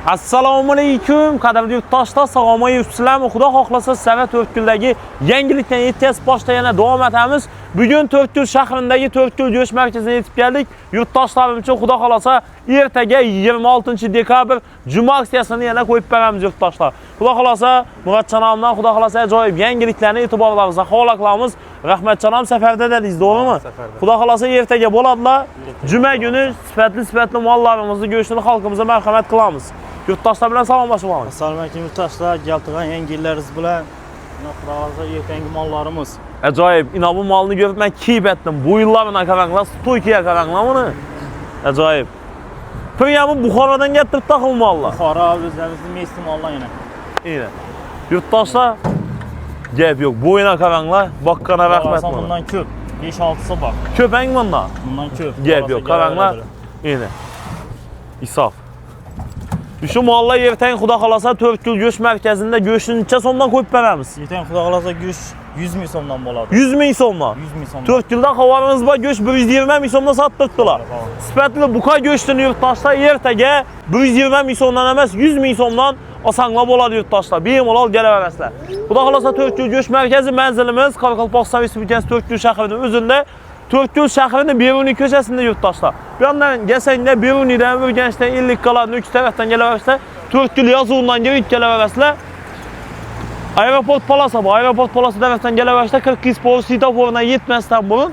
Assalomu alaykum, qadrli yurtdoshlar, sog'lom yursizlarmi? Xudo xohlasa Sava To'rtko'ldagi yangilikdan yetkazib boshda yana davom etamiz. Bugun To'rtko'l shahrindagi To'rtko'l go'sht markaziga yetib keldik. Yurtdoshlarim uchun xudo xohlasa ertaga 26-dekabr juma aksiyasini yana qo'yib beramiz yurtdoshlar. Xudo xohlasa Muratjonomdan xudo xohlasa ajoyib yangiliklarni e'tiborlaringizga havola qilamiz. Rahmatjonom safarda dedingiz, to'g'rimi? Xudo xohlasa ertaga bo'ladilar. Juma kuni sifatli mollarimizni, go'shtini xalqimizga marhamat qilamiz. Yurtdoshlar bilan salomlashib olamiz. Assalomu alaykum yurtdoshlar, keltirgan yangi yillarimiz bilan xudoga ertangi mollarimiz. Ajoyib, ina bu molni ko'rib men kiyib etdim. Bu yillardan qaranglar, stoykiga qaranglar buni. Ajoyib. Piyami Buxorodan keltirib taqil mollar. Buxoro o'zimizning mesli mollar yana. Ina. Yurtdoshlar gap yo'q. Bo'yina qaranglar, boqqana rahmat. Bundan ko'p, 5-6 bor. Ko'pang bundan. Bundan ko'p. Gap yo'q, qaranglar. Ina. Isof. Şu mollar ertang xudo xolasa To'rtko'l go'sht markazida go'shtni necha so'mdan qo'yib beramiz? Ertang xudo xolasa go'sht 100 ming so'mdan bo'ladi. 100 ming so'mdan. 100 ming so'mdan. To'rtko'lda xabarimiz bor, go'sht 120 ming so'mdan sottirdilar. Sifatli buqa go'shtini yurtdoshlar ertaga 120 ming so'mdan emas, 100 ming so'mdan osonla bo'ladi yurtdoshlar. Bemalol kelaverasizlar. Xudo xolasa To'rtko'l go'sht markazi manzilimiz Qoraqalpog'iston Respublikasi To'rtko'l shahrining o'zida. To'rtko'l shahrining Beruniy ko'chasida yurtdoshlar. Bu yerdan kelsanglar Beruniydan, Urganchdan 50 km Nukus tarafdan kelaverasizlar. To'rtko'l yozuvidan kelib kelaverasizlar. Aeroport Palasa bor. Aeroport Palasa tarafdan kelaverasizlar 42 spor svetoforuna yetmasdan burun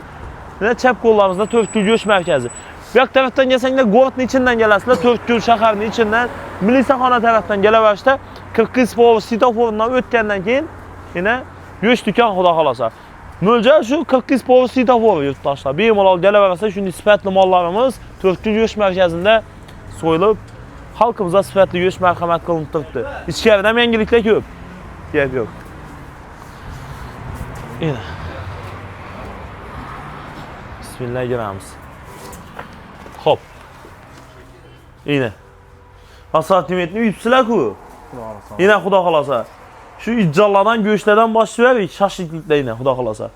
chap qo'llarimizda To'rtko'l go'sht markazi. Bu yoq tarafdan kelsanglar Gortning ichidan kelasizlar. To'rtko'l shaharning ichidan milisaxona tarafdan kelaverasizlar 42 spor svetoforundan o'tgandan keyin yana go'sht do'kon xudo xolasa. Mo'ljal shu 42 spor svetofor yurtdoshlar. Bemalol kelaverasizlar, shunday sifatli mollarimiz To'rtko'l go'sht markazida so'yilib xalqimizga sifatli go'sht marhamat qilinib turibdi. Ichkarida yangiliklar ko'p. Gap yo'q. Ina. Bismillah giramiz. Hop. Ina. Assortimentni uyibsizlar-ku. Ina xudo xolasa. Şu icjallardan, go'shtlardan boshlayverdik, shashlikliklarni xudo xolasa.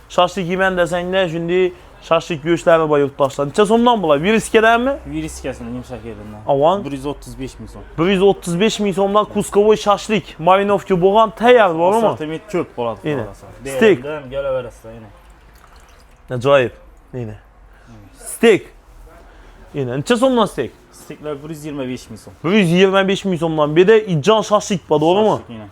Shashlik yeyman desanglar, shunday shashlik go'shtlari bor yurtdoshlar. Necha so'mdan bo'ladi? Viriskadanmi? Viriskasidan yumshoq yeridan. Avon 135 ming so'm. 135 ming so'mdan kuskovoy shashlik, marinovka bo'lgan tayyor bormi? Assortiment ko'p bo'ladi xudo xolasa. Steak. Kelaverasizlar yana. Ajoyib. Ina. Steak. Ina, necha so'mdan steak? Steaklar 125 ming so'm. 125 ming so'mdan. Bir de ijjon shashlik bor, to'g'rimi?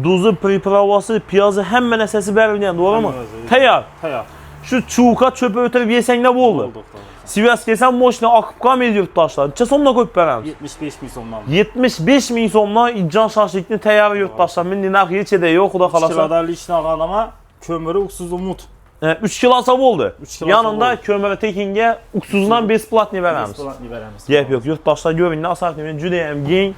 Duzu, pripravasi, piyozi hamma narsasi berilgan, to'g'rimi? Tayyor. Tayyor. Shu chuqa cho'pi o'tirib yesanglar bo'ldi. Sivas kelsan, moshina oqib qolmaydi yurtdoshlar. Necha so'mdan qo'yib beramiz? 75 ming so'mdan. 75 ming so'mdan ijjon shashlikni tayyor yurtdoshlar. Menda narxi hechida yo'q, xudo xolasa. 3 kilodan ishni olganama, ko'miri, uksuzi umut. 3 kilosa bo'ldi. Yanında bo'ldi. ko'miri tekinga uksuzdan besplatni beramiz. Besplatni beramiz. Gap yo'q, yurtdoshlar ko'ringlar, assortiment juda ham keng.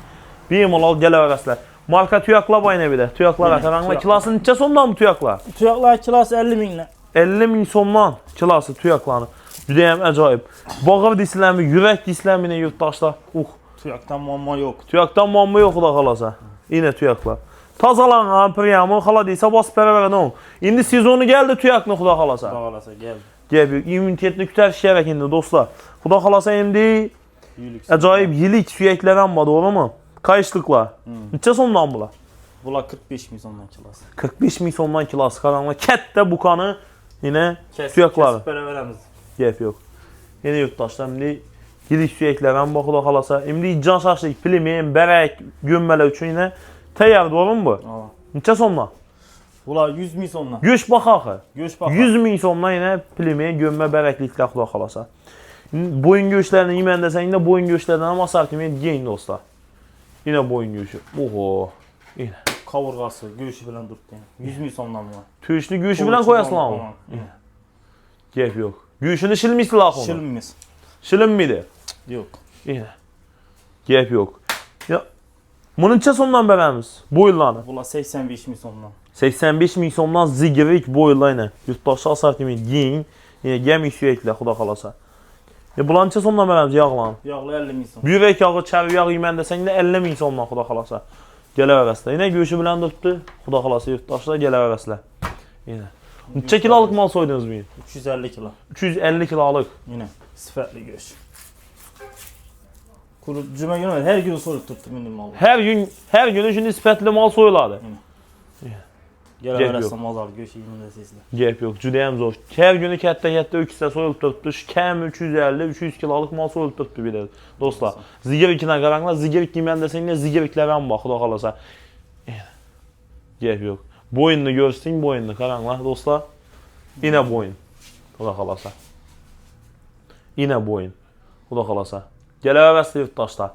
Bemalol kelaverasizlar. Marka tuyaklar bor yana bir de. Tuyaklarga qaranglar. Kilosi necha so'mdan bu tuyaklar? Tuyaklar kilosi 50 mingdan. 50 ming so'mdan kilosi tuyaklarni. Juda ham ajoyib. Bog'ir deysizlarmi, yurak deysizlarmi yurtdoshlar? Tuyakdan muammo yo'q. Tuyakdan muammo yo'q xudo xolasa. Ina tuyaklar. Tozalangan, priyami, xolodiysa bosib beraveradi. Endi sezoni keldi tuyakni xudo xolasa. Xudo xolasa keldi. Gap yo'q, immunitetni ko'tarish kerak endi do'stlar. Xudo xolasa endi ajoyib yilik suyaklar ham bor, to'g'rimi? Qayishliqlar. Necha so'mdan bular? Bular 45 ming so'mdan kilosi. 45 ming so'mdan kilosi. Qaranglar, katta buqani yana tuyaklari. Kesib beraveramiz. Gap yo'q. Yana yurtdoshlar, endi yilik suyaklar ham bor, xudo xolasa. Endi ijjon shashlik, pilmen, barak, go'mmalar uchun yana tayyor, to'g'rimi bu? Necha so'mdan? Bular 100 ming so'mdan. Go'sht bahosi. Go'sht bahosi. 100 ming so'mdan yana pilmen, go'mma, barakliklar xudo xolasa. Bo'yin go'shtlarini yeyman desanglar, bo'yin go'shtlaridan ham assortiment keng do'stlar. Yine boyun göğüşü. Oho. Yine. Kavurgası, göğüşü bilen durdu. 100 ming so'mdan bu. Tüyüşlü göğüşü bilen koyasın ama. Gap yo'q. Göğüşünü şilmiysi laqı onu. Şilmiz. Şilim miydi? Yo'q. Yine. Gap yo'q. Ya. Bunu necha so'mdan beramiz? Boylarni. Bular 85 ming so'mdan. 85 ming so'mdan zigirik boylarni. Yurtdoshlar assortiment keng. Yine gemi suyaklar xudo xolasa. Bular necha so'mdan beramiz yog'larni? Yog'lar 50 ming so'm. Buyrak yog'i, chari yog'i yeyman desanglar 50 ming so'mdan xudo xolasa. Kelaverasizlar. Yine go'shi bilan turibdi. Xudo xolasa yurtdoshlar kelaverasizlar. Yine. Necha kilolik mal so'ydingiz bugün? 350 kilo. 350 kilolik. Yine sifatli go'sht. Cuma günü her gün sorup tuttu benim malı. Her gün üçün nisbətli mal soyuladı. Gələ Gep verəsən mallar göç yiyində sizlə. Gep yox, cüdəyəm zor. Hər günü kətdə öküzdə soyulub tutdu. Kəm 350-300 kiloluk mal soyulub tutdu bir də. Dostlar, zigiriklə qaranlar, zigirik yeməndə desəndə zigiriklərə bax, xuda qalasa. Gep yox. Boyununu görsün, boyununu qaranlar dostlar. Yine boyun. Xuda qalasa. Yine boyun. Xuda qalasa. Gələ vəsli yurttaşlar.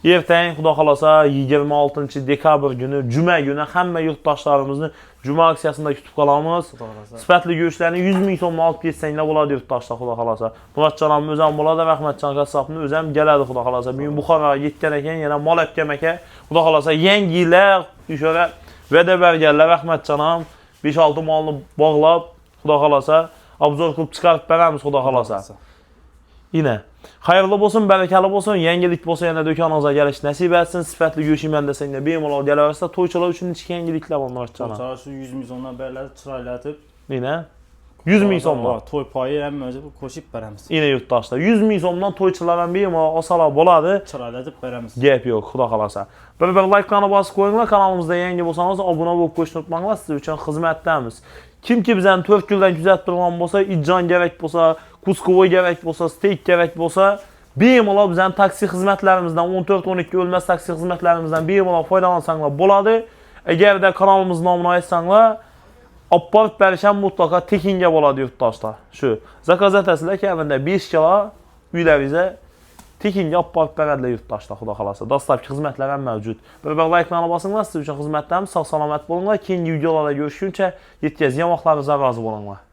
Ertəyin xuda qalasa 26 dekabr günü cümə günü həmmə yurttaşlarımızın cümə aksiyasında kütüb qalamız. Sifətli görüşlərini 100 min sonuna alıb geçsənlə boladı yurttaşlar xuda qalasa. Murat canım özəm boladı, Rəhmətcan qəssabını özəm gələdi xuda qalasa. Bugün Buxara yetkənəkən yenə mal əpkəməkə xuda qalasa yengilə düşərə və də bərgəllər Rəhmətcanım 5-6 malını bağlab xuda qalasa abzor qılıb çıxarıb bərəmiz xuda qalasa. Yine hayırlı olsun, bərəkəli olsun, yengilik olsun, yenə dökanınıza gəliş nəsib etsin, sifətli görüşüm məndə sənə bemalol gələrsə, toyçular üçün neçə yengiliklər var Muratcan? Toyçular üçün 100 min sondan bərləri çıraylatıb. Yine 100 min sondan. Toy payı həm özü koşub bərəmiz. Yine yurttaşlar 100 min sondan toyçulardan bemalol asala boladı. Çıraylatıb bərəmiz. Gep yox, xuda qalasa. Bir like-kanı basıb qoyunlar, kanalımızda yengi olsanız abunə olub qoşun tutmaqla sizə üçün xidmətdəmiz. Kim ki bizən Törkgüldən güzətdirən bolsa, iccan gərək bolsa, kuskovoy gərək bolsa, steak gərək bolsa, bemalol bizən taksi xidmətlərimizdən 14-12 ölməz taksi xidmətlərimizdən bemalol faydalansanlar boladı. Əgər də kanalımızın namına etsanlar, apart bərişən mutlaka tekingə boladı yurttaşlar. Şu, zakaz etəsilə ki, əvəndə 5 kilo üylərizə tekingə apart bərədlə yurttaşlar xuda qalasa. Dastab ki, xidmətlərəm mövcud. Bərabər like-kanı basınlar, sizə üçün xidmətlərimiz sağ salamat olunlar. Kendi videolarda görüşüncə yetkəz yamaqlarınıza razı olunlar.